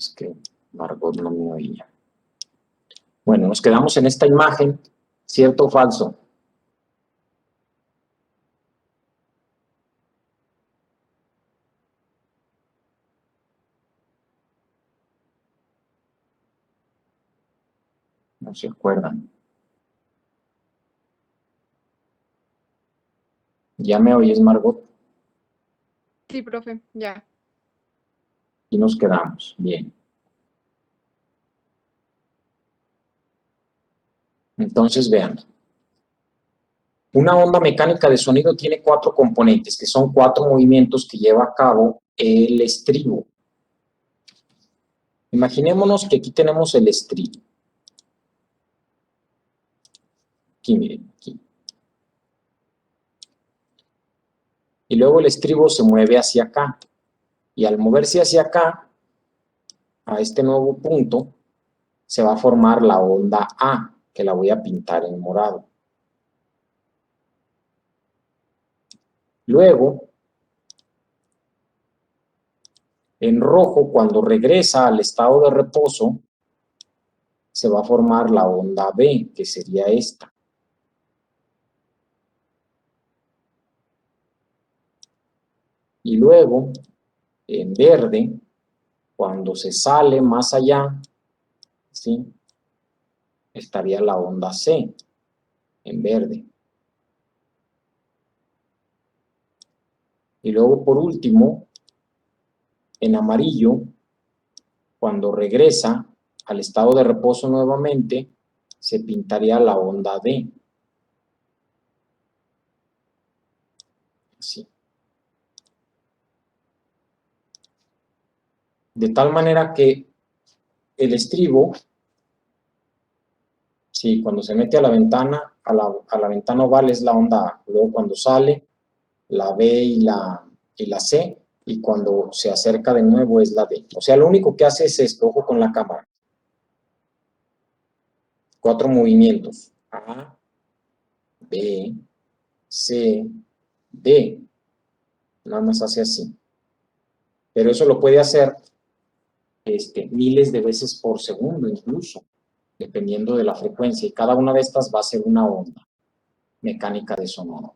Es que Margot no me oía. Bueno, nos quedamos en esta imagen, ¿cierto o falso? No se acuerdan. ¿Ya me oyes, Margot? Sí, profe, ya. Y nos quedamos. Bien. Entonces, vean. Una onda mecánica de sonido tiene 4 componentes, que son 4 movimientos que lleva a cabo el estribo. Imaginémonos que aquí tenemos el estribo. Aquí, miren, aquí. Y luego el estribo se mueve hacia acá. Y al moverse hacia acá, a este nuevo punto, se va a formar la onda A, que la voy a pintar en morado. Luego, en rojo, cuando regresa al estado de reposo, se va a formar la onda B, que sería esta. Y luego, en verde, cuando se sale más allá, ¿sí?, estaría la onda C, en verde. Y luego, por último, en amarillo, cuando regresa al estado de reposo nuevamente, se pintaría la onda D. Así. De tal manera que el estribo, sí, cuando se mete a la ventana, a la ventana oval es la onda A. Luego cuando sale, la B y la C, y cuando se acerca de nuevo es la D. O sea, lo único que hace es esto, ojo con la cámara. 4 movimientos. A, B, C, D. Nada más hace así. Pero eso lo puede hacer miles de veces por segundo incluso, dependiendo de la frecuencia. Y cada una de estas va a ser una onda mecánica de sonido.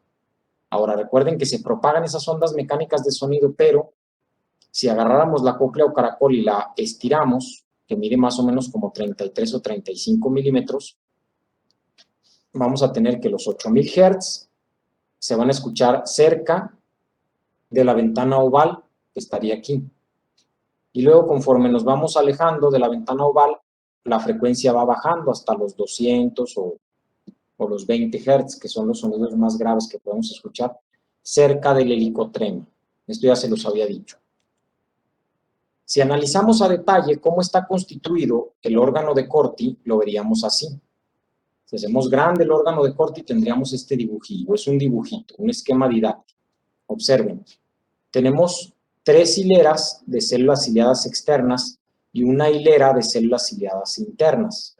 Ahora, recuerden que se propagan esas ondas mecánicas de sonido, pero si agarráramos la cóclea o caracol y la estiramos, que mide más o menos como 33 o 35 milímetros, vamos a tener que los 8000 Hz se van a escuchar cerca de la ventana oval, que estaría aquí. Y luego, conforme nos vamos alejando de la ventana oval, la frecuencia va bajando hasta los 200 o los 20 Hz, que son los sonidos más graves que podemos escuchar, cerca del helicotrema. Esto ya se los había dicho. Si analizamos a detalle cómo está constituido el órgano de Corti, lo veríamos así. Si hacemos grande el órgano de Corti, tendríamos este dibujillo. Es un dibujito, un esquema didáctico. Observen. Tenemos 3 hileras de células ciliadas externas y una hilera de células ciliadas internas.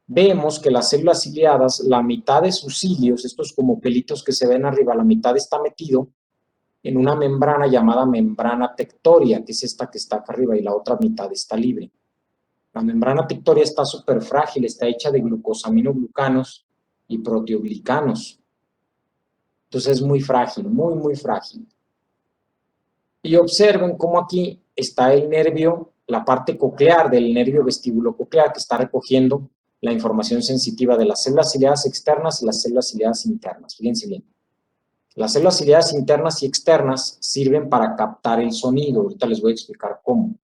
Vemos que las células ciliadas, la mitad de sus cilios, estos como pelitos que se ven arriba, la mitad está metido en una membrana llamada membrana tectoria, que es esta que está acá arriba, y la otra mitad está libre. La membrana tectoria está súper frágil, está hecha de glucosaminoglucanos y proteoglicanos. Entonces es muy frágil, muy, muy frágil. Y observen cómo aquí está el nervio, la parte coclear del nervio vestíbulo-coclear, que está recogiendo la información sensitiva de las células ciliadas externas y las células ciliadas internas. Fíjense bien. Las células ciliadas internas y externas sirven para captar el sonido. Ahorita les voy a explicar cómo.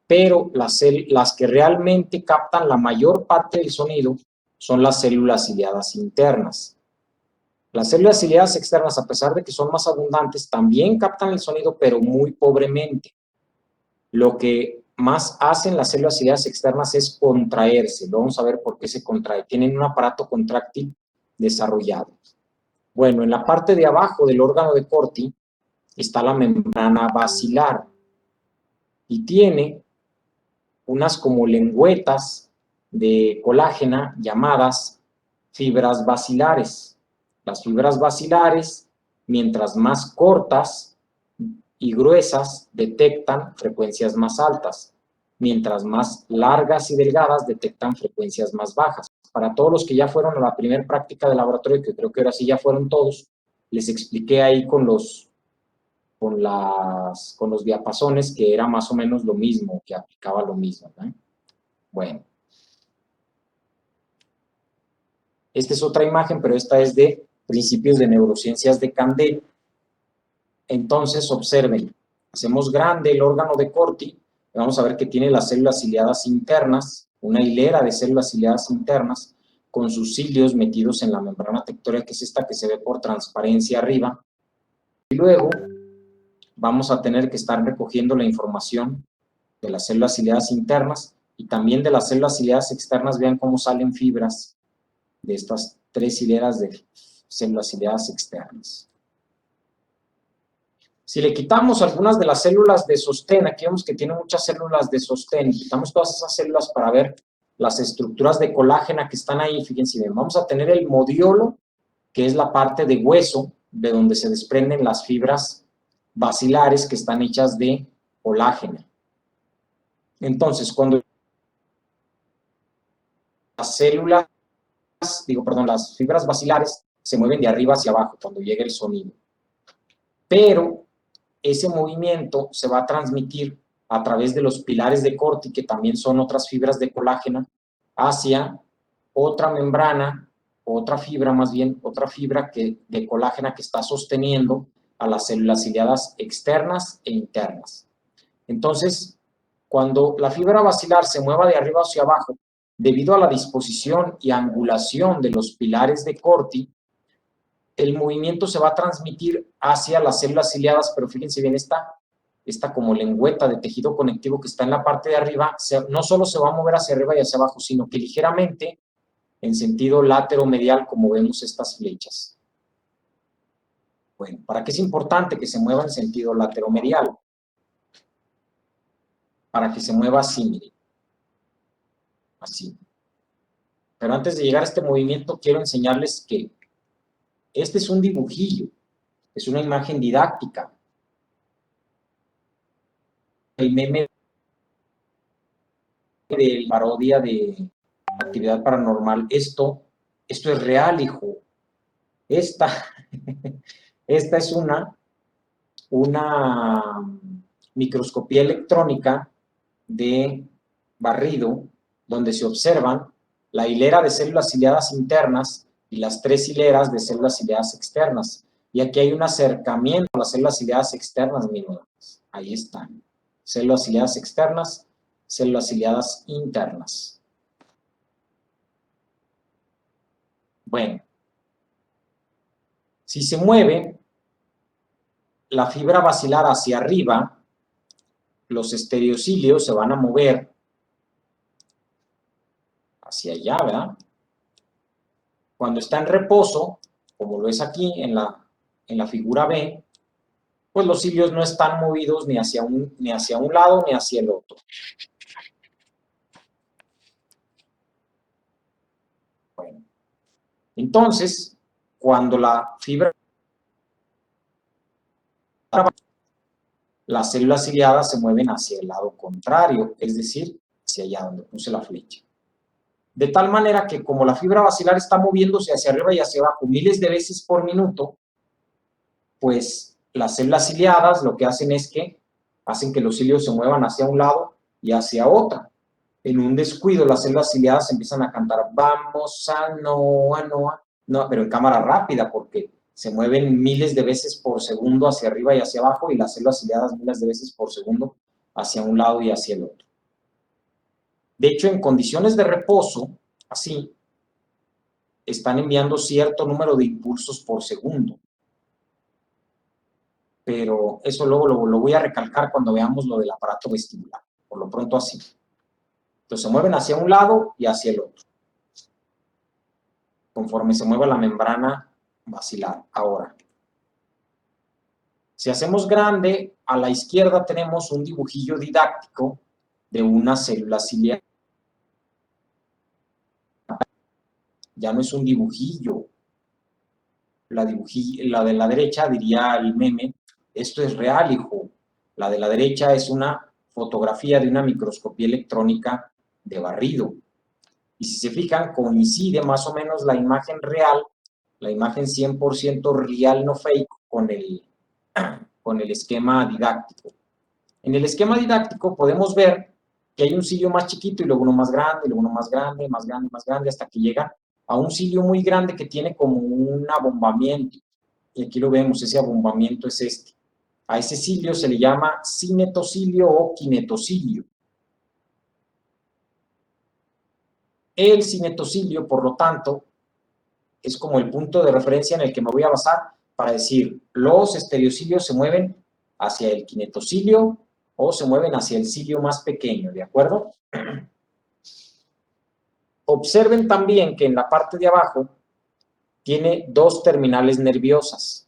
Pero las que realmente captan la mayor parte del sonido son las células ciliadas internas. Las células ciliadas externas, a pesar de que son más abundantes, también captan el sonido, pero muy pobremente. Lo que más hacen las células ciliadas externas es contraerse. Vamos a ver por qué se contrae. Tienen un aparato contráctil desarrollado. Bueno, en la parte de abajo del órgano de Corti está la membrana basilar y tiene unas como lengüetas de colágena llamadas fibras basilares. Las fibras basilares, mientras más cortas y gruesas, detectan frecuencias más altas. mientras más largas y delgadas detectan frecuencias más bajas. Para todos los que ya fueron a la primera práctica de laboratorio, que creo que ahora sí ya fueron todos, les expliqué ahí con los diapasones que era más o menos lo mismo, que aplicaba lo mismo, ¿no? Bueno. Esta es otra imagen, pero esta es de principios de neurociencias de Candel. Entonces, observen, hacemos grande el órgano de Corti, vamos a ver que tiene las células ciliadas internas, una hilera de células ciliadas internas, con sus cilios metidos en la membrana tectórica, que es esta que se ve por transparencia arriba. Y luego vamos a tener que estar recogiendo la información de las células ciliadas internas y también de las células ciliadas externas. Vean cómo salen fibras de estas 3 hileras de células ciliadas externas. Si le quitamos algunas de las células de sostén, aquí vemos que tiene muchas células de sostén, quitamos todas esas células para ver las estructuras de colágena que están ahí, fíjense bien, vamos a tener el modiolo, que es la parte de hueso, de donde se desprenden las fibras basilares que están hechas de colágeno. Entonces, cuando las células, las fibras basilares se mueven de arriba hacia abajo cuando llega el sonido. Pero ese movimiento se va a transmitir a través de los pilares de Corti, que también son otras fibras de colágeno, hacia otra membrana, otra fibra de colágeno que está sosteniendo a las células ciliadas externas e internas. Entonces, cuando la fibra basilar se mueva de arriba hacia abajo, debido a la disposición y angulación de los pilares de Corti, el movimiento se va a transmitir hacia las células ciliadas, pero fíjense bien, esta como lengüeta de tejido conectivo que está en la parte de arriba, no solo se va a mover hacia arriba y hacia abajo, sino que ligeramente en sentido lateromedial, como vemos estas flechas. Bueno, ¿para qué es importante que se mueva en sentido lateromedial? Para que se mueva así, miren. Así. Pero antes de llegar a este movimiento, quiero enseñarles que este es un dibujillo, es una imagen didáctica. El meme de parodia de Actividad Paranormal, esto es real, hijo. Esta es una microscopía electrónica de barrido, donde se observan la hilera de células ciliadas internas y las 3 hileras de células ciliadas externas. Y aquí hay un acercamiento a las células ciliadas externas, miren. Ahí están. Células ciliadas externas, células ciliadas internas. Bueno, si se mueve la fibra basilar hacia arriba, los estereocilios se van a mover hacia allá, ¿verdad? Cuando está en reposo, como lo es aquí en la figura B, pues los cilios no están movidos ni hacia un lado ni hacia el otro. Bueno, entonces, cuando la fibra, las células ciliadas se mueven hacia el lado contrario, es decir, hacia allá donde puse la flecha. De tal manera que como la fibra basilar está moviéndose hacia arriba y hacia abajo miles de veces por minuto, pues las células ciliadas lo que hacen es que hacen que los cilios se muevan hacia un lado y hacia otro. En un descuido, las células ciliadas empiezan a cantar vamos a Noa, Noa, no, pero en cámara rápida, porque se mueven miles de veces por segundo hacia arriba y hacia abajo, y las células ciliadas miles de veces por segundo hacia un lado y hacia el otro. De hecho, en condiciones de reposo, así, están enviando cierto número de impulsos por segundo. Pero eso luego lo voy a recalcar cuando veamos lo del aparato vestibular. Por lo pronto así. Entonces se mueven hacia un lado y hacia el otro, conforme se mueva la membrana basilar. Ahora, si hacemos grande, a la izquierda tenemos un dibujillo didáctico de una célula ciliar. Ya no es un dibujillo. La de la derecha diría el meme, esto es real, hijo. La de la derecha es una fotografía de una microscopía electrónica de barrido. Y si se fijan, coincide más o menos la imagen real, la imagen 100% real, no fake, con el esquema didáctico. En el esquema didáctico podemos ver que hay un cilio más chiquito y luego uno más grande, y luego uno más grande, más grande, más grande, hasta que llega a un cilio muy grande que tiene como un abombamiento. Y aquí lo vemos, ese abombamiento es este. A ese cilio se le llama cinetocilio o kinetocilio. El cinetocilio, por lo tanto, es como el punto de referencia en el que me voy a basar para decir los estereocilios se mueven hacia el kinetocilio o se mueven hacia el cilio más pequeño, ¿de acuerdo? Observen también que en la parte de abajo tiene dos terminales nerviosas,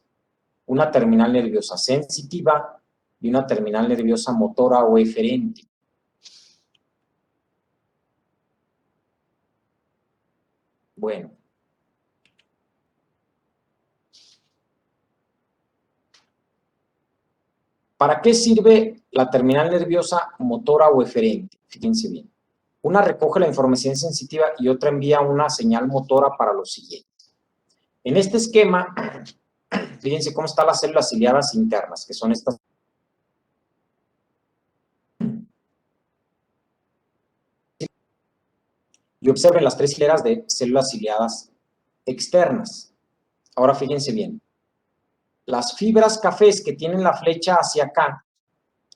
una terminal nerviosa sensitiva y una terminal nerviosa motora o eferente. Bueno. ¿Para qué sirve la terminal nerviosa motora o eferente? Fíjense bien. Una recoge la información sensitiva y otra envía una señal motora para lo siguiente. En este esquema, fíjense cómo están las células ciliadas internas, que son estas. Y observen las tres hileras de células ciliadas externas. Ahora fíjense bien. Las fibras cafés que tienen la flecha hacia acá,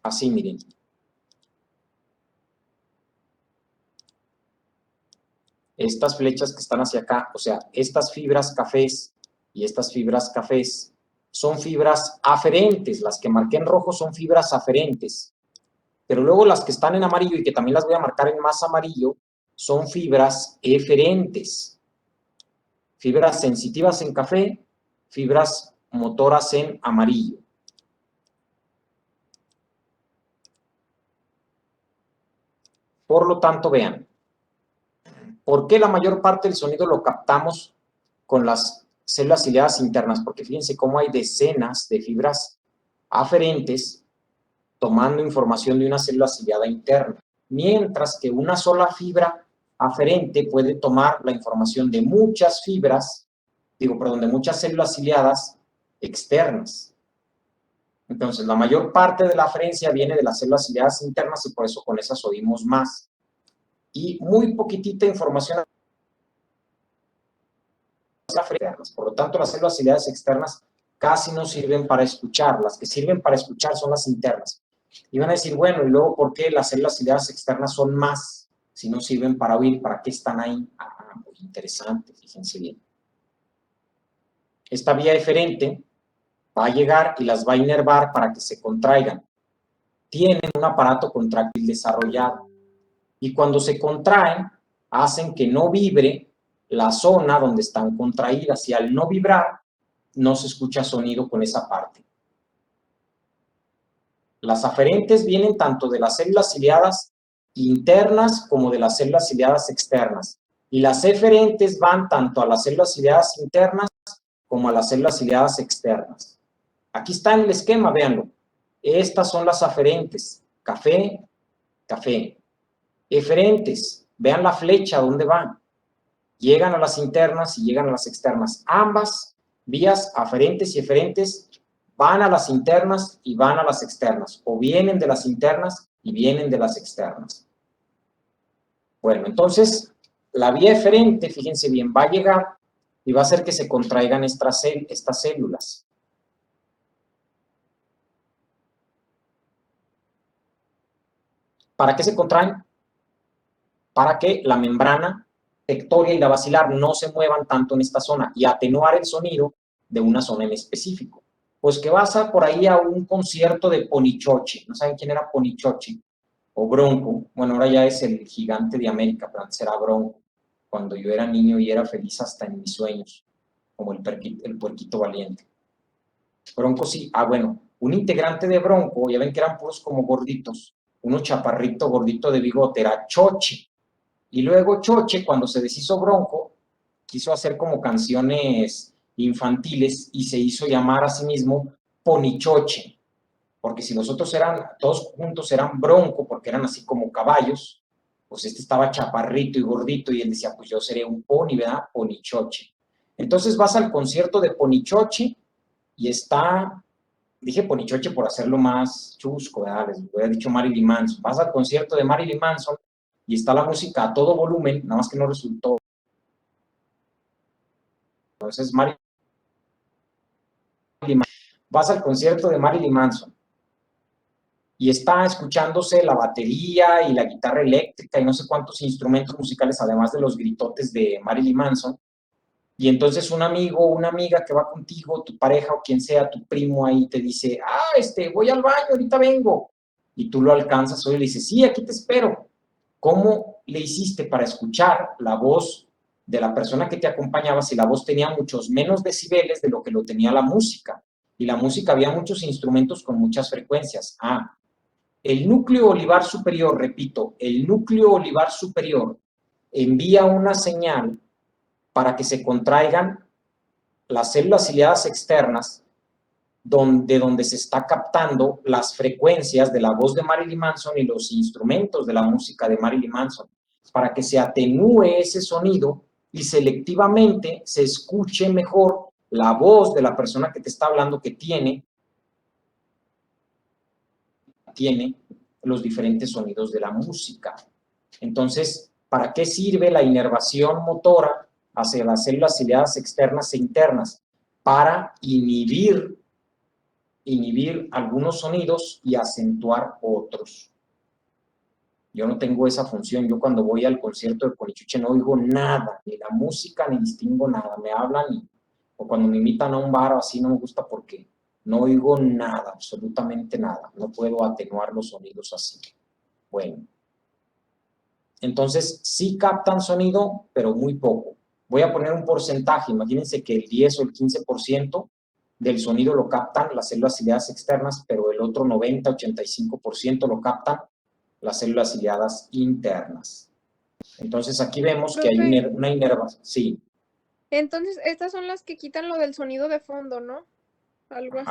así miren. Estas flechas que están hacia acá, o sea, estas fibras cafés y estas fibras cafés son fibras aferentes. Las que marqué en rojo son fibras aferentes. Pero luego las que están en amarillo y que también las voy a marcar en más amarillo son fibras eferentes. Fibras sensitivas en café, fibras motoras en amarillo. Por lo tanto, vean, ¿por qué la mayor parte del sonido lo captamos con las células ciliadas internas? Porque fíjense cómo hay decenas de fibras aferentes tomando información de una célula ciliada interna, mientras que una sola fibra aferente puede tomar la información de muchas fibras, de muchas células ciliadas externas. Entonces, la mayor parte de la aferencia viene de las células ciliadas internas y por eso con esas oímos más. Y muy poquitita información externas. Por lo tanto, las células ciliadas externas casi no sirven para escuchar. Las que sirven para escuchar son las internas. Y van a decir, bueno, ¿y luego por qué las células ciliadas externas son más? Si no sirven para oír, ¿para qué están ahí? Ah, muy interesante, fíjense bien. Esta vía eferente va a llegar y las va a inervar para que se contraigan. Tienen un aparato contráctil desarrollado. Y cuando se contraen, hacen que no vibre la zona donde están contraídas. Y al no vibrar, no se escucha sonido con esa parte. Las aferentes vienen tanto de las células ciliadas internas como de las células ciliadas externas. Y las eferentes van tanto a las células ciliadas internas como a las células ciliadas externas. Aquí está en el esquema, véanlo. Estas son las aferentes. Café, café. Eferentes, vean la flecha, ¿dónde van? Llegan a las internas y llegan a las externas. Ambas vías aferentes y eferentes van a las internas y van a las externas, o vienen de las internas y vienen de las externas. Bueno, entonces, la vía eferente, fíjense bien, va a llegar y va a hacer que se contraigan estas células. ¿Para qué se contraen? Para que la membrana tectoria y la basilar no se muevan tanto en esta zona y atenuar el sonido de una zona en específico. Pues que vas a por ahí a un concierto de Ponichoche. ¿No saben quién era Ponichoche? O Bronco. Bueno, ahora ya es el gigante de América, pero antes era Bronco. Cuando yo era niño y era feliz hasta en mis sueños, como el puerquito valiente. Bronco sí. Ah, bueno, un integrante de Bronco, ya ven que eran puros como gorditos. Uno chaparrito, gordito de bigote, era Choche. Y luego Choche, cuando se deshizo Bronco, quiso hacer como canciones infantiles y se hizo llamar a sí mismo Ponichoche. porque si los otros todos juntos eran bronco, porque eran así como caballos, pues este estaba chaparrito y gordito, y él decía, pues yo seré un pony, ¿verdad? Ponichoche. Entonces vas al concierto de Ponichoche y está, dije Ponichoche por hacerlo más chusco, ¿verdad? Les hubiera dicho Marilyn Manson. Vas al concierto de Marilyn Manson y está la música a todo volumen, nada más que no resultó. Entonces vas al concierto de Marilyn Manson y está escuchándose la batería y la guitarra eléctrica y no sé cuántos instrumentos musicales, además de los gritotes de Marilyn Manson. Y entonces un amigo o una amiga que va contigo, tu pareja o quien sea, tu primo ahí te dice, voy al baño, ahorita vengo. Y tú lo alcanzas y le dices, sí, aquí te espero. ¿Cómo le hiciste para escuchar la voz de la persona que te acompañaba si la voz tenía muchos menos decibeles de lo que lo tenía la música? Y la música había muchos instrumentos con muchas frecuencias. El núcleo olivar superior, repito, el núcleo olivar superior envía una señal para que se contraigan las células ciliadas externas donde se está captando las frecuencias de la voz de Marilyn Manson y los instrumentos de la música de Marilyn Manson, para que se atenúe ese sonido y selectivamente se escuche mejor la voz de la persona que te está hablando, que tiene los diferentes sonidos de la música. Entonces, ¿para qué sirve la inervación motora hacia las células ciliadas externas e internas? Para inhibir algunos sonidos y acentuar otros. Yo no tengo esa función. Yo cuando voy al concierto de Ponichoche no oigo nada, ni la música, ni distingo nada. Me hablan o cuando me invitan a un bar o así no me gusta porque no oigo nada, absolutamente nada. No puedo atenuar los sonidos así. Bueno. Entonces, sí captan sonido, pero muy poco. Voy a poner un porcentaje. Imagínense que el 10 o el 15% del sonido lo captan las células ciliadas externas, pero el otro 90-85% lo captan las células ciliadas internas. Entonces, aquí vemos que hay una inervación. Sí. Entonces, estas son las que quitan lo del sonido de fondo, ¿no? Algo así,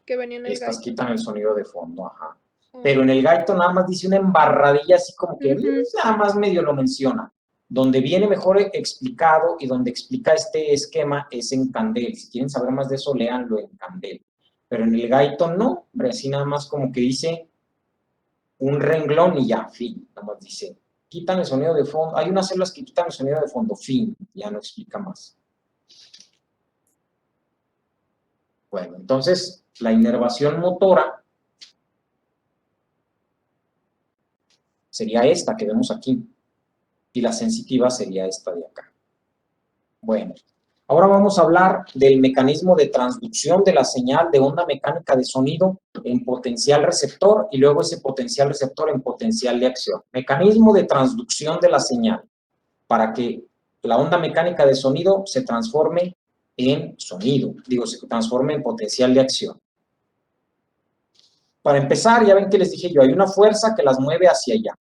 que venía en el Estas gaito. quitan el sonido de fondo, ajá. Pero en el gaito nada más dice una embarradilla así como que nada más medio lo menciona. Donde viene mejor explicado y donde explica este esquema es en Candel. Si quieren saber más de eso, léanlo en Candel. Pero en el gaito no, hombre, así nada más como que dice un renglón y ya, fin. Nada más dice, quitan el sonido de fondo. Hay unas células que quitan el sonido de fondo, fin. Ya no explica más. Bueno, entonces la inervación motora sería esta que vemos aquí, y la sensitiva sería esta de acá. Bueno, ahora vamos a hablar del mecanismo de transducción de la señal de onda mecánica de sonido en potencial receptor y luego ese potencial receptor en potencial de acción. Mecanismo de transducción de la señal para que la onda mecánica de sonido se transforme en sonido, se transforme en potencial de acción. Para empezar, ya ven que les dije yo, hay una fuerza que las mueve hacia allá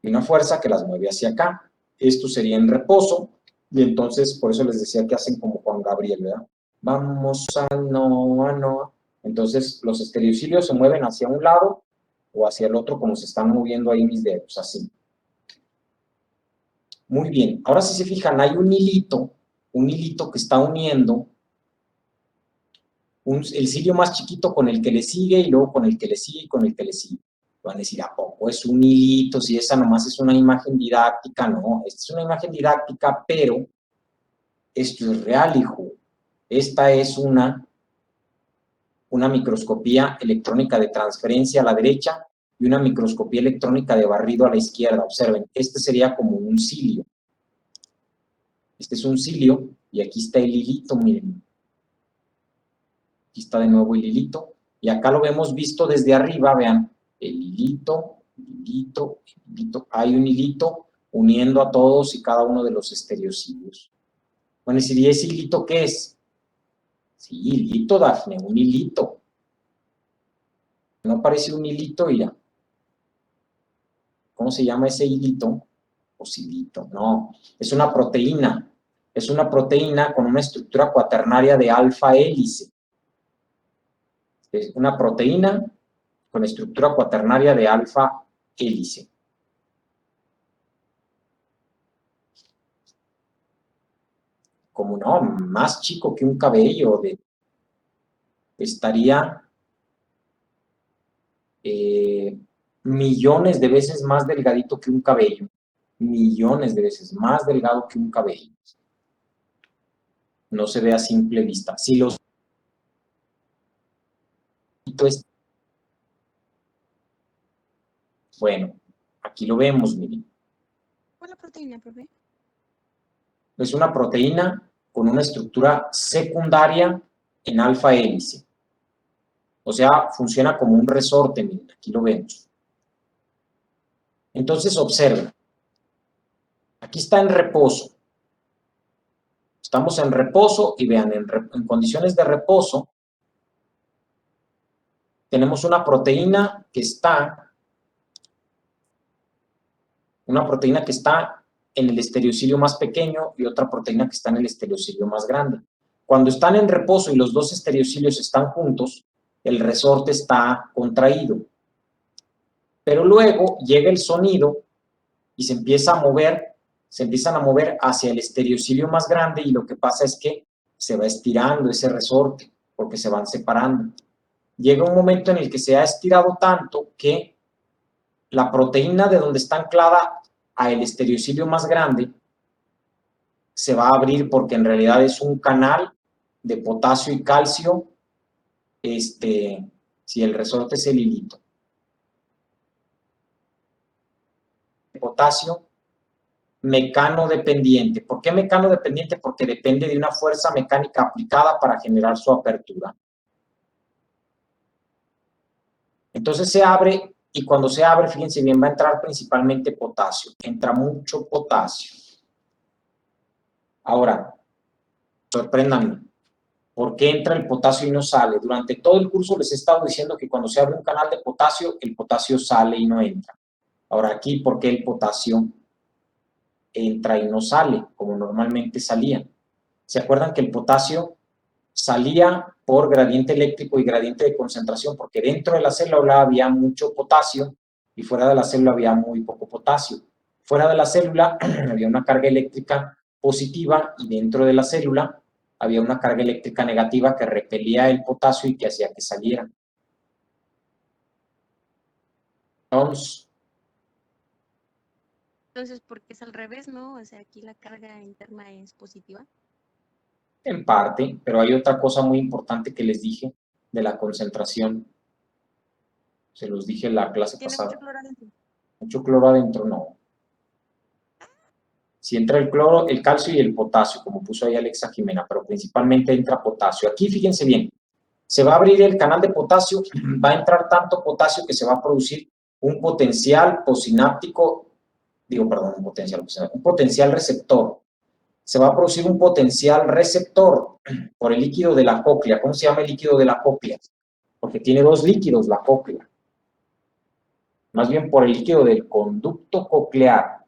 y una fuerza que las mueve hacia acá. Esto sería en reposo, y entonces por eso les decía que hacen como Juan Gabriel, ¿verdad? Vamos a no. Entonces los estereocilios se mueven hacia un lado o hacia el otro, como se están moviendo ahí mis dedos, así. Muy bien, ahora si se fijan, hay un hilito que está uniendo el cilio más chiquito con el que le sigue y luego con el que le sigue y con el que le sigue. Van a decir, ¿a poco es un hilito? Si esa nomás es una imagen didáctica. No, esta es una imagen didáctica, pero esto es real, hijo. Esta es una microscopía electrónica de transferencia a la derecha y una microscopía electrónica de barrido a la izquierda. Observen, este sería como un cilio. Este es un cilio y aquí está el hilito, miren. Aquí está de nuevo el hilito. Y acá lo hemos visto desde arriba, vean, el hilito. Hay un hilito uniendo a todos y cada uno de los estereocilios. Bueno, ¿y ese hilito qué es? Sí, hilito, Dafne, un hilito. No parece un hilito, mira. ¿Cómo se llama ese hilito? Pues hilito, no. Es una proteína. Es una proteína con una estructura cuaternaria de alfa hélice. Es una proteína con estructura cuaternaria de alfa hélice. Como no, más chico que un cabello, estaría millones de veces más delgadito que un cabello. Millones de veces más delgado que un cabello. No se ve a simple vista. Si los bueno, aquí lo vemos, miren. ¿Cuál es la proteína, profe? Es una proteína con una estructura secundaria en alfa hélice. O sea, funciona como un resorte, miren, aquí lo vemos. Entonces, observen. Aquí está en reposo. Estamos en reposo y vean, en condiciones de reposo, tenemos una proteína que está en el estereocilio más pequeño y otra proteína que está en el estereocilio más grande. Cuando están en reposo y los dos estereocilios están juntos, el resorte está contraído. Pero luego llega el sonido y se empiezan a mover hacia el estereocilio más grande y lo que pasa es que se va estirando ese resorte porque se van separando. Llega un momento en el que se ha estirado tanto que la proteína de donde está anclada al estereocilio más grande se va a abrir porque en realidad es un canal de potasio y calcio, si el resorte es el hilito. Potasio mecanodependiente. ¿Por qué mecanodependiente? Porque depende de una fuerza mecánica aplicada para generar su apertura. Entonces se abre y cuando se abre, fíjense bien, va a entrar principalmente potasio. Entra mucho potasio. Ahora, sorpréndanme. ¿Por qué entra el potasio y no sale? Durante todo el curso les he estado diciendo que cuando se abre un canal de potasio, el potasio sale y no entra. Ahora aquí, ¿por qué el potasio entra y no sale, como normalmente salía? ¿Se acuerdan que el potasio salía por gradiente eléctrico y gradiente de concentración? Porque dentro de la célula había mucho potasio y fuera de la célula había muy poco potasio. Fuera de la célula había una carga eléctrica positiva y dentro de la célula había una carga eléctrica negativa que repelía el potasio y que hacía que saliera. Entonces, ¿por qué es al revés, no? O sea, aquí la carga interna es positiva. En parte, pero hay otra cosa muy importante que les dije de la concentración. Se los dije en la clase pasada. ¿Tiene mucho cloro adentro? Mucho cloro adentro, no. Si entra el cloro, el calcio y el potasio, como puso ahí Alexa Jimena, pero principalmente entra potasio. Aquí fíjense bien, se va a abrir el canal de potasio, va a entrar tanto potasio que se va a producir un potencial posináptico, un potencial receptor. Se va a producir un potencial receptor por el líquido de la cóclea. ¿Cómo se llama el líquido de la cóclea? Porque tiene dos líquidos la cóclea. Más bien por el líquido del conducto coclear.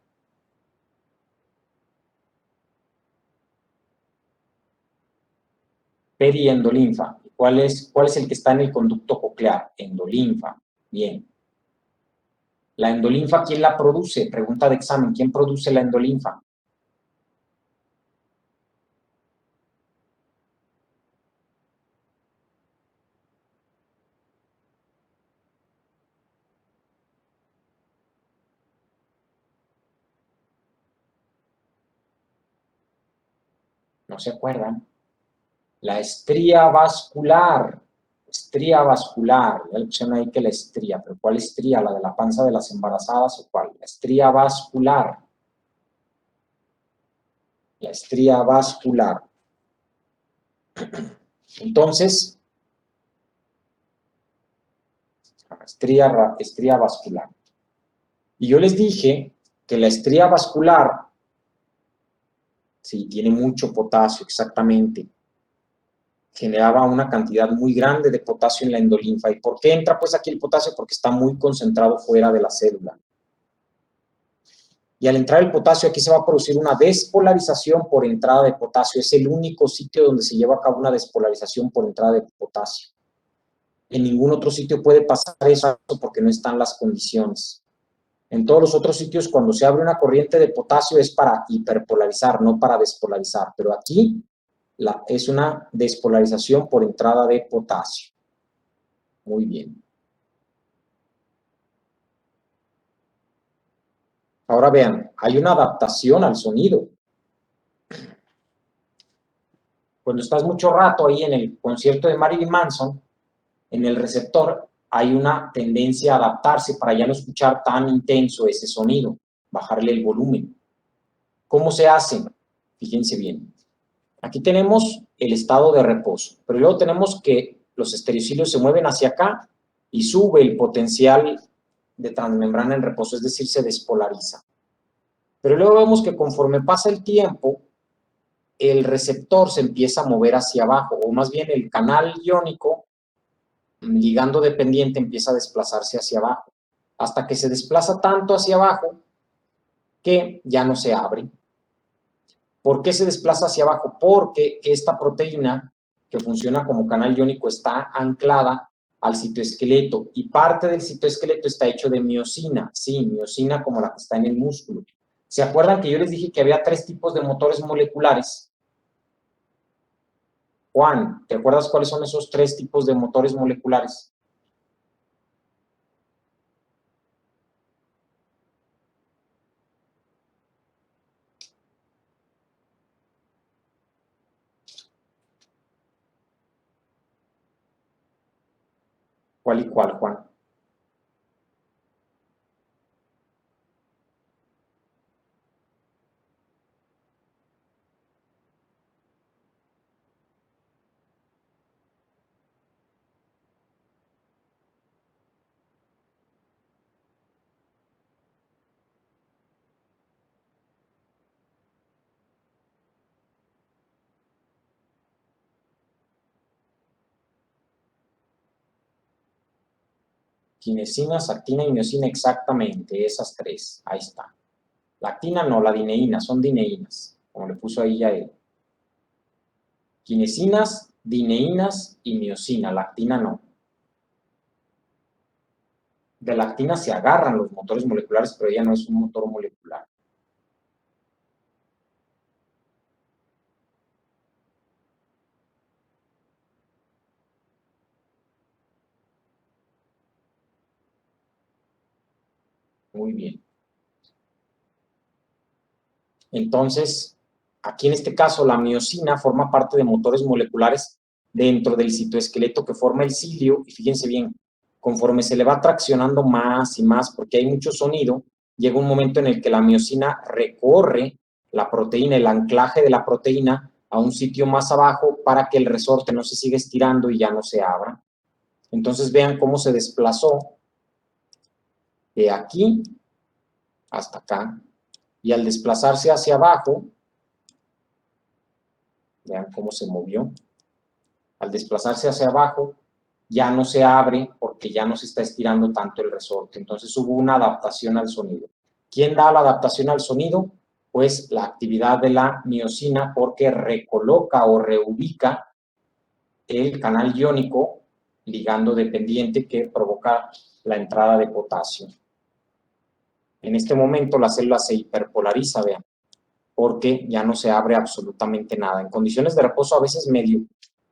Periendolinfa. ¿Cuál es el que está en el conducto coclear? Endolinfa. Bien. ¿La endolinfa quién la produce? Pregunta de examen. ¿Quién produce la endolinfa? ¿No se acuerdan? La estría vascular. Estría vascular. Ya le pusieron ahí que la estría, pero ¿cuál estría? ¿La de la panza de las embarazadas o cuál? La estría vascular. La estría vascular. Entonces, estría vascular. Y yo les dije que la estría vascular, sí, tiene mucho potasio, exactamente. Generaba una cantidad muy grande de potasio en la endolinfa. ¿Y por qué entra pues aquí el potasio? Porque está muy concentrado fuera de la célula. Y al entrar el potasio, aquí se va a producir una despolarización por entrada de potasio. Es el único sitio donde se lleva a cabo una despolarización por entrada de potasio. En ningún otro sitio puede pasar eso porque no están las condiciones. En todos los otros sitios, cuando se abre una corriente de potasio es para hiperpolarizar, no para despolarizar. Pero aquí es una despolarización por entrada de potasio. Muy bien. Ahora vean, hay una adaptación al sonido. Cuando estás mucho rato ahí en el concierto de Marilyn Manson, en el receptor hay una tendencia a adaptarse para ya no escuchar tan intenso ese sonido, bajarle el volumen. ¿Cómo se hace? Fíjense bien. Aquí tenemos el estado de reposo, pero luego tenemos que los estereocilios se mueven hacia acá y sube el potencial de transmembrana en reposo, es decir, se despolariza. Pero luego vemos que conforme pasa el tiempo, el receptor se empieza a mover hacia abajo, o más bien el canal iónico ligando dependiente empieza a desplazarse hacia abajo, hasta que se desplaza tanto hacia abajo que ya no se abre. ¿Por qué se desplaza hacia abajo? Porque esta proteína que funciona como canal iónico está anclada al citoesqueleto y parte del citoesqueleto está hecho de miosina, sí, miosina como la que está en el músculo. ¿Se acuerdan que yo les dije que había 3 tipos de motores moleculares? Juan, ¿te acuerdas cuáles son esos 3 tipos de motores moleculares? ¿Cuál y cuál, Juan? Quinesinas, actina y miosina, exactamente, esas 3. Ahí está. La actina no, la dineína, son dineínas, como le puso ahí ya él. Quinesinas, dineínas y miosina, la actina no. De la actina se agarran los motores moleculares, pero ella no es un motor molecular. Muy bien. Entonces, aquí en este caso, la miosina forma parte de motores moleculares dentro del citoesqueleto que forma el cilio, y fíjense bien, conforme se le va traccionando más y más, porque hay mucho sonido, llega un momento en el que la miosina recorre la proteína, el anclaje de la proteína a un sitio más abajo para que el resorte no se siga estirando y ya no se abra. Entonces vean cómo se desplazó de aquí hasta acá, y al desplazarse hacia abajo, vean cómo se movió, al desplazarse hacia abajo, ya no se abre porque ya no se está estirando tanto el resorte. Entonces hubo una adaptación al sonido. ¿Quién da la adaptación al sonido? Pues la actividad de la miosina, porque recoloca o reubica el canal iónico ligando dependiente que provoca la entrada de potasio. En este momento la célula se hiperpolariza, vean, porque ya no se abre absolutamente nada. En condiciones de reposo a veces medio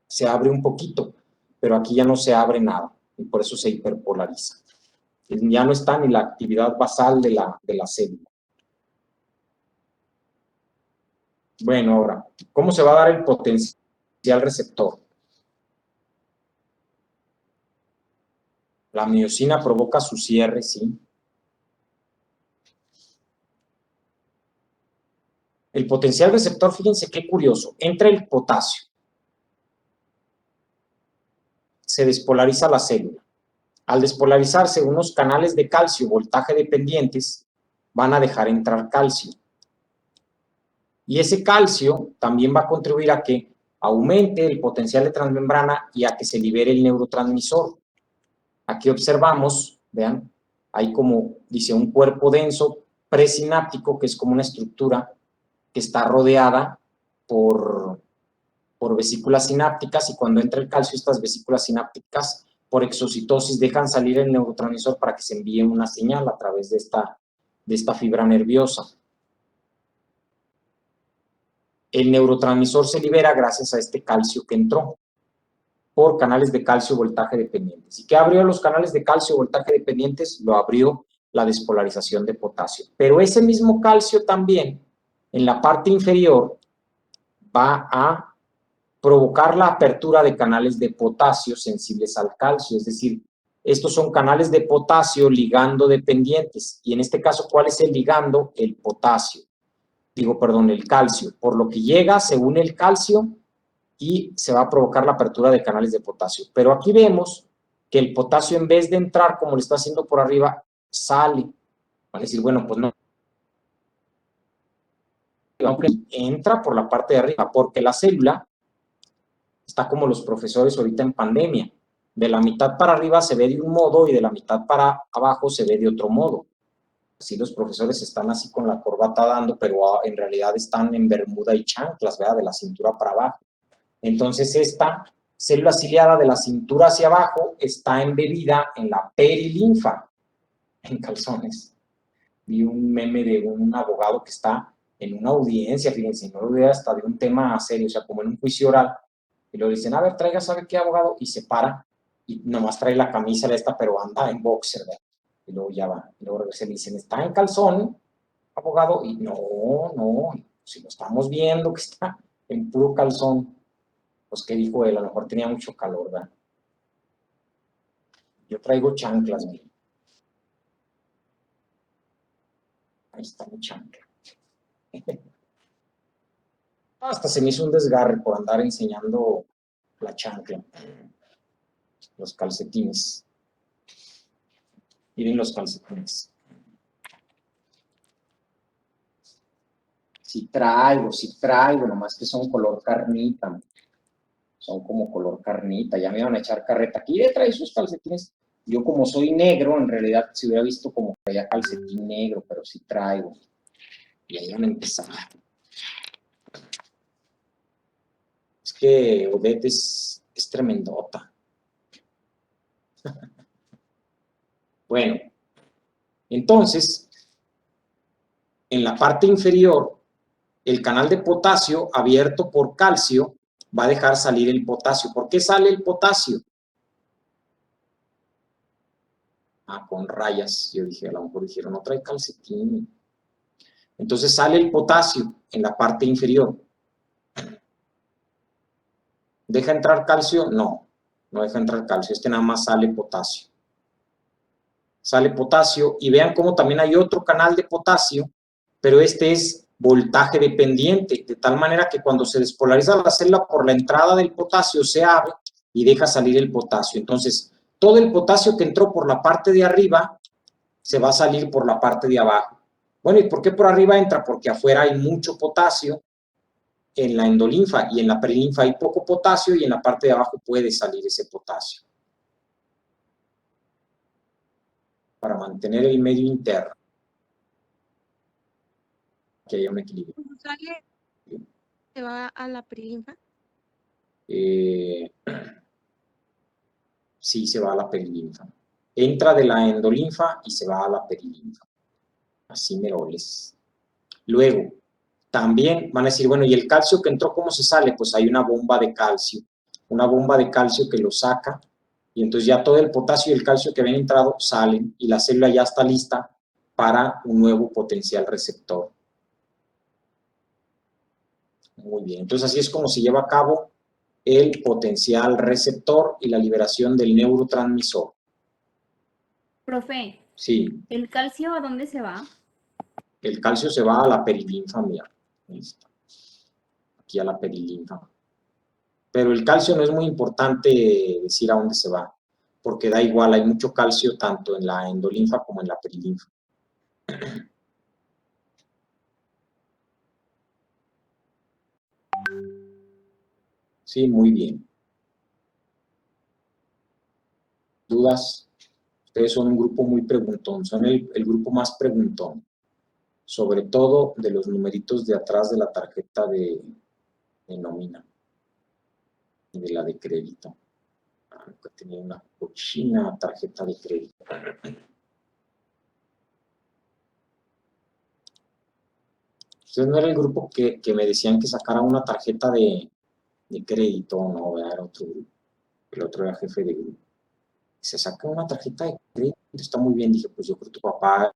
se abre un poquito, pero aquí ya no se abre nada y por eso se hiperpolariza. Ya no está ni la actividad basal de la célula. Bueno, ahora, ¿cómo se va a dar el potencial receptor? La miosina provoca su cierre, sí. El potencial receptor, fíjense qué curioso, entra el potasio, se despolariza la célula. Al despolarizarse, unos canales de calcio, voltaje dependientes, van a dejar entrar calcio. Y ese calcio también va a contribuir a que aumente el potencial de transmembrana y a que se libere el neurotransmisor. Aquí observamos, vean, hay como, dice, un cuerpo denso presináptico, que es como una estructura que está rodeada por vesículas sinápticas, y cuando entra el calcio, estas vesículas sinápticas, por exocitosis dejan salir el neurotransmisor para que se envíe una señal a través de esta fibra nerviosa. El neurotransmisor se libera gracias a este calcio que entró por canales de calcio voltaje dependientes. ¿Y qué abrió los canales de calcio voltaje dependientes? Lo abrió la despolarización de potasio. Pero ese mismo calcio también, en la parte inferior, va a provocar la apertura de canales de potasio sensibles al calcio, es decir, estos son canales de potasio ligando dependientes, y en este caso, ¿cuál es el ligando? El potasio, el calcio, por lo que llega, se une el calcio y se va a provocar la apertura de canales de potasio. Pero aquí vemos que el potasio, en vez de entrar como lo está haciendo por arriba, sale. Van a decir, bueno, pues no, aunque entra por la parte de arriba, porque la célula está como los profesores ahorita en pandemia. De la mitad para arriba se ve de un modo y de la mitad para abajo se ve de otro modo. Así los profesores están así con la corbata dando, pero en realidad están en bermuda y chanclas, ¿verdad? De la cintura para abajo. Entonces esta célula ciliada de la cintura hacia abajo está embebida en la perilinfa, en calzones. Vi un meme de un abogado que está en una audiencia, fíjense, no lo veo hasta de un tema serio, o sea, como en un juicio oral, y lo dicen, a ver, traiga, ¿sabe qué, abogado? Y se para, y nomás trae la camisa esta, pero anda en boxer, ¿verdad? Y luego ya va, y luego se le dicen, ¿está en calzón, abogado? Y no, si lo estamos viendo que está en puro calzón. Pues, ¿qué dijo él? A lo mejor tenía mucho calor, ¿verdad? Yo traigo chanclas, mire. Ahí está mi chancla. Hasta se me hizo un desgarre por andar enseñando la chancla. Los calcetines. Miren los calcetines. Sí traigo, nomás que son color carnita. Son como color carnita. Ya me iban a echar carreta. Aquí le trae sus calcetines. Yo, como soy negro, en realidad se hubiera visto como que traía calcetín negro, pero sí traigo. Y ahí van a empezar. Es que Odette es tremendota. Bueno, entonces, en la parte inferior, el canal de potasio abierto por calcio va a dejar salir el potasio. ¿Por qué sale el potasio? Con rayas. Yo dije, a lo mejor dijeron, no trae calcetín. Entonces sale el potasio en la parte inferior. ¿Deja entrar calcio? No, no deja entrar calcio. Nada más sale potasio. Sale potasio, y vean cómo también hay otro canal de potasio, pero este es voltaje dependiente, de tal manera que cuando se despolariza la célula por la entrada del potasio se abre y deja salir el potasio. Entonces, todo el potasio que entró por la parte de arriba se va a salir por la parte de abajo. Bueno, ¿y por qué por arriba entra? Porque afuera hay mucho potasio en la endolinfa, y en la perilinfa hay poco potasio, y en la parte de abajo puede salir ese potasio para mantener el medio interno, que haya un equilibrio. ¿Cómo sale? ¿Se va a la perilinfa? Sí, se va a la perilinfa. Entra de la endolinfa y se va a la perilinfa. Así meroles. Luego, también van a decir, bueno, ¿y el calcio que entró cómo se sale? Pues hay una bomba de calcio. Una bomba de calcio que lo saca, y entonces ya todo el potasio y el calcio que habían entrado salen, y la célula ya está lista para un nuevo potencial receptor. Muy bien, entonces así es como se lleva a cabo el potencial receptor y la liberación del neurotransmisor. Profe, Sí, ¿el calcio a dónde se va? el calcio se va a la perilinfa, mira. Aquí a la perilinfa. Pero el calcio no es muy importante decir a dónde se va, porque da igual, hay mucho calcio tanto en la endolinfa como en la perilinfa. Sí, muy bien. ¿Dudas? Ustedes son un grupo muy preguntón, son el grupo más preguntón, sobre todo de los numeritos de atrás de la tarjeta de nómina y de la de crédito. Nunca tenía una cochina tarjeta de crédito. Ustedes no era el grupo que me decían que sacara una tarjeta de crédito, no, era otro grupo. El otro era jefe de grupo. Se saca una tarjeta de crédito, está muy bien. Dije, pues yo creo que tu papá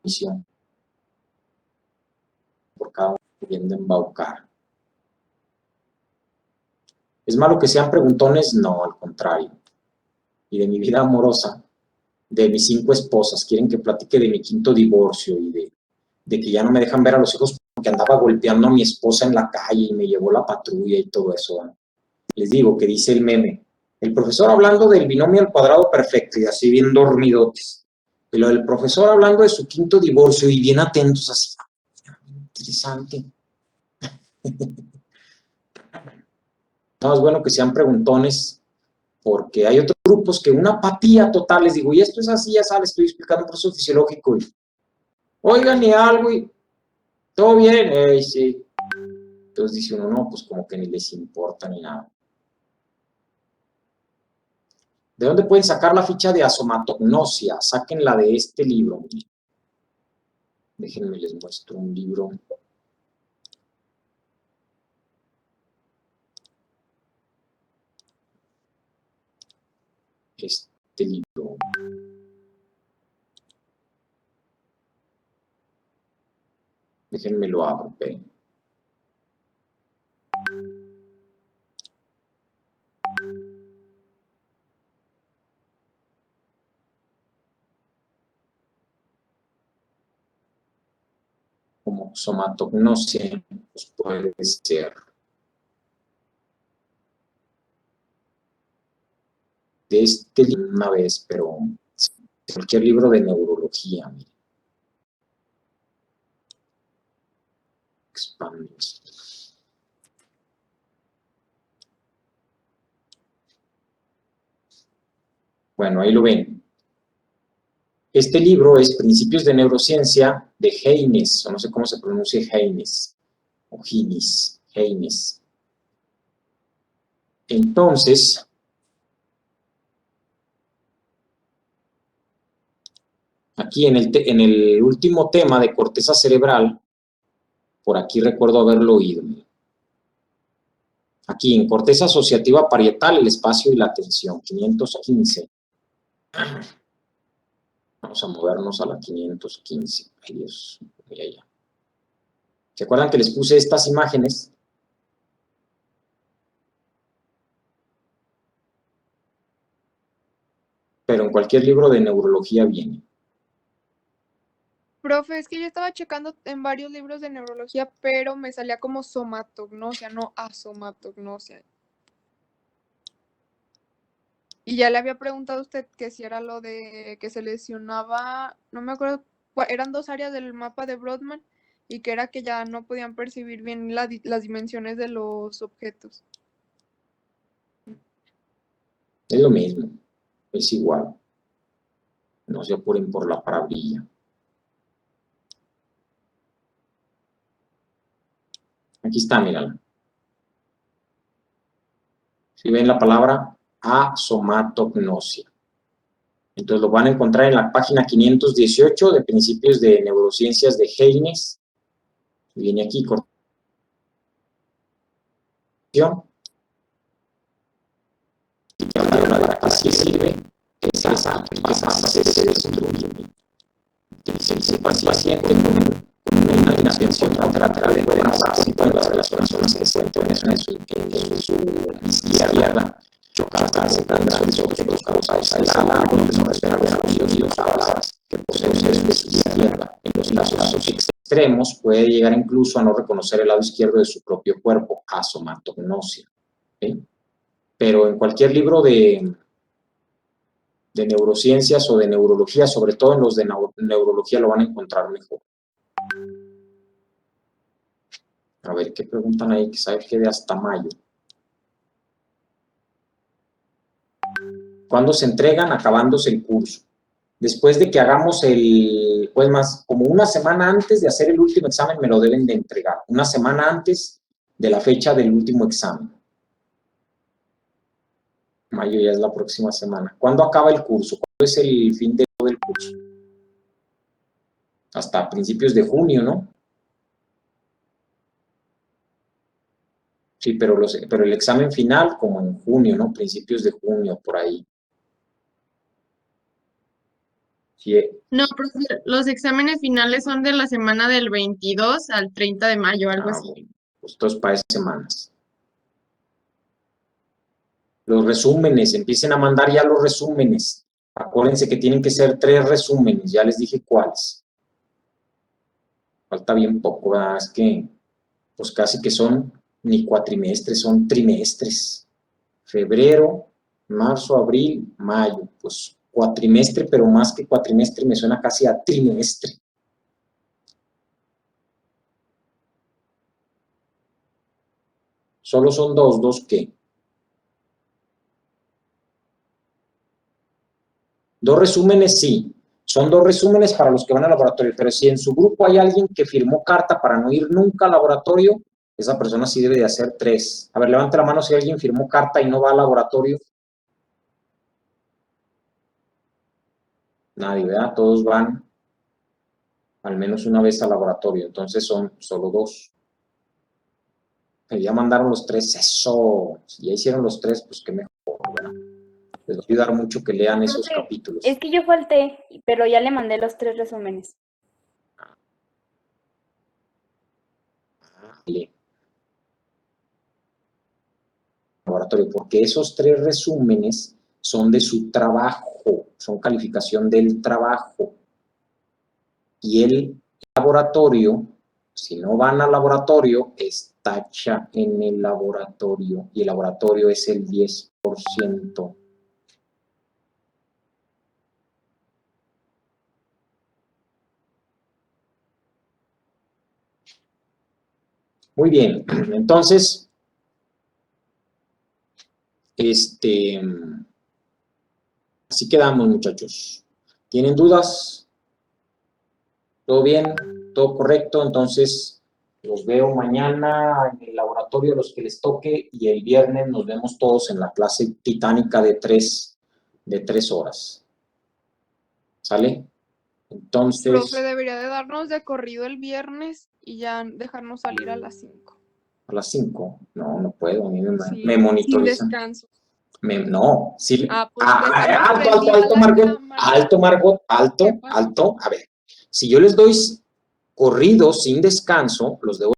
misión por cada uno pudiendo embaucar. ¿Es malo que sean preguntones? No, al contrario. Y de mi vida amorosa, de mis 5 esposas, quieren que platique de mi 5º divorcio y de que ya no me dejan ver a los hijos porque andaba golpeando a mi esposa en la calle y me llevó la patrulla y todo eso, ¿eh? Les digo que dice el meme, el profesor hablando del binomio al cuadrado perfecto y así bien dormidotes. Y lo del profesor hablando de su 5º divorcio y bien atentos así. Interesante. No, es bueno que sean preguntones porque hay otros grupos que una apatía total, les digo, y esto es así, ya sabes, estoy explicando un proceso fisiológico y oigan y algo y todo bien, sí. Entonces dice uno, no, pues como que ni les importa ni nada. ¿De dónde pueden sacar la ficha de asomatognosia? Sáquenla de este libro. Déjenme les muestro un libro. Este libro. Déjenme lo abro, pero. Como somatognosia, pues puede ser de este libro una vez, pero cualquier libro de neurología. Mire. Expando esto. Bueno, ahí lo ven. Este libro es Principios de Neurociencia de Haynes, o no sé cómo se pronuncia Haynes, o Haynes. Entonces, aquí en el último tema de corteza cerebral, por aquí recuerdo haberlo oído. Aquí, en corteza asociativa parietal, el espacio y la atención, 515. Vamos a movernos a la 515. Ay, Dios, allá. ¿Se acuerdan que les puse estas imágenes? Pero en cualquier libro de neurología viene. Profe, es que yo estaba checando en varios libros de neurología, pero me salía como somatognosia, no asomatognosia. Y ya le había preguntado a usted que si era lo de que se lesionaba, no me acuerdo, eran 2 áreas del mapa de Brodmann y que era que ya no podían percibir bien las dimensiones de los objetos. Es lo mismo, es igual. No se apuren por la palabrilla. Aquí está, mírala. Si ven la palabra asomatognosia. Entonces lo van a encontrar en la página 518 de Principios de Neurociencias de Haynes. Viene aquí, corrección. Y ahora para qué sirve esa fase se destruye. Dice el paciente con una inatención lateral de buenas básicas de las personas que se encuentran en su izquierda. Chocarse con los objetos causados al alarma, no esperar ver los sonidos palabras que poseen de su izquierda. En los casos extremos puede llegar incluso a no reconocer el lado izquierdo de su propio cuerpo, asomatognosia. ¿Sí? Pero en cualquier libro de neurociencias o de neurología, sobre todo en los de neurología, lo van a encontrar mejor. A ver, ¿qué preguntan ahí? Que sabe que de hasta mayo. ¿Cuándo se entregan? Acabándose el curso. Después de que hagamos pues más, como una semana antes de hacer el último examen me lo deben de entregar. Una semana antes de la fecha del último examen. Mayo ya es la próxima semana. ¿Cuándo acaba el curso? ¿Cuándo es el fin del curso? Hasta principios de junio, ¿no? Sí, pero el examen final como en junio, ¿no? Principios de junio, por ahí. Sí, No, profe, los exámenes finales son de la semana del 22 al 30 de mayo, algo así. bueno, pues esto es para esas semanas. Los resúmenes, empiecen a mandar ya los resúmenes. Acuérdense que tienen que ser 3 resúmenes, ya les dije cuáles. Falta bien poco, ¿verdad? Es que pues casi que son ni cuatrimestres, son trimestres. Febrero, marzo, abril, mayo. Pues cuatrimestre, pero más que cuatrimestre me suena casi a trimestre. Solo son ¿dos qué? 2 resúmenes, sí. Son 2 resúmenes para los que van al laboratorio, pero si en su grupo hay alguien que firmó carta para no ir nunca al laboratorio, esa persona sí debe de hacer 3. A ver, levante la mano si alguien firmó carta y no va al laboratorio. Nadie, ¿verdad? Todos van al menos una vez al laboratorio, entonces son solo 2. Ya mandaron los 3, eso. Si ya hicieron los 3, pues qué mejor, ¿verdad? Les va a ayudar mucho que lean esos Profe, capítulos. Es que yo falté, pero ya le mandé los 3 resúmenes. Vale. Laboratorio, porque esos 3 resúmenes son de su trabajo, son calificación del trabajo. Y el laboratorio, si no van al laboratorio, es tacha en el laboratorio. Y el laboratorio es el 10%. Muy bien, entonces, así quedamos, muchachos. ¿Tienen dudas? ¿Todo bien? ¿Todo correcto? Entonces, los veo mañana en el laboratorio, los que les toque, y el viernes nos vemos todos en la clase titánica de 3 horas. ¿Sale? Entonces, Profe, debería de darnos de corrido el viernes y ya dejarnos salir a las 5. a las 5. No puedo, a mí me Sí, sin monitorizan. descanso. No, sí. Pues dejamos prendida Alto, la Margot. cámara. Alto, Margot. ¿Qué pasó? Alto. A ver, si yo les doy corrido sin descanso, los debo